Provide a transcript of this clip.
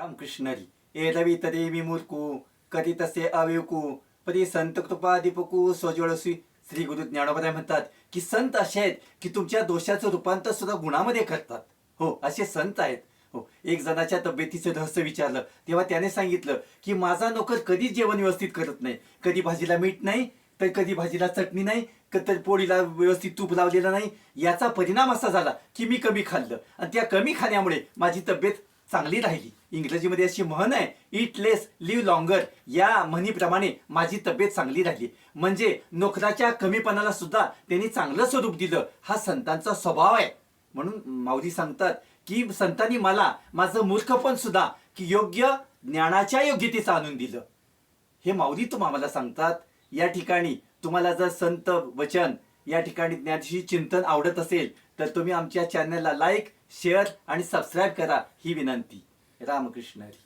रामकृष्ण हरी. एरवी तरी विमूर्खू कधी तसे अविवेकू परी संत कृपा दीपकू स्वजोळसी. श्री गुरु ज्ञानोबा म्हणतात की संत असे आहेत की तुमच्या दोषाचं रूपांतर सुद्धा गुणामध्ये करतात. हो, असे संत आहेत. हो, एक जणाच्या तब्येतीचं रहस्य विचारलं तेव्हा त्याने सांगितलं की माझा नोकर कधीच जेवण व्यवस्थित करत नाही. कधी भाजीला मीठ नाही, तर कधी भाजीला चटणी नाही, तर पोळीला व्यवस्थित तूप लावलेलं नाही. याचा परिणाम असा झाला की मी कमी खाल्लं आणि त्या कमी खाण्यामुळे माझी तब्येत चांगली राहिली. इंग्रजीमध्ये अशी म्हण आहे, इट लेस लिव्ह लॉंगर. या म्हणीप्रमाणे माझी तब्येत चांगली राहिली. म्हणजे नोकराच्या कमीपणाला सुद्धा त्यांनी चांगलं स्वरूप दिलं. हा संतांचा स्वभाव आहे. म्हणून माऊली सांगतात की संतांनी मला माझं मूर्खपण सुद्धा की योग्य ज्ञानाच्या योग्यतेचं आणून दिलं. हे माऊली तुम्हाला सांगतात. या ठिकाणी तुम्हाला जर संत वचन या ठिकाणी ज्ञानशी चिंतन आवडत असेल तर तुम्ही आमच्या चॅनलला लाईक, शेअर आणि सबस्क्राईब करा ही विनंती. रामकृष्ण हरी.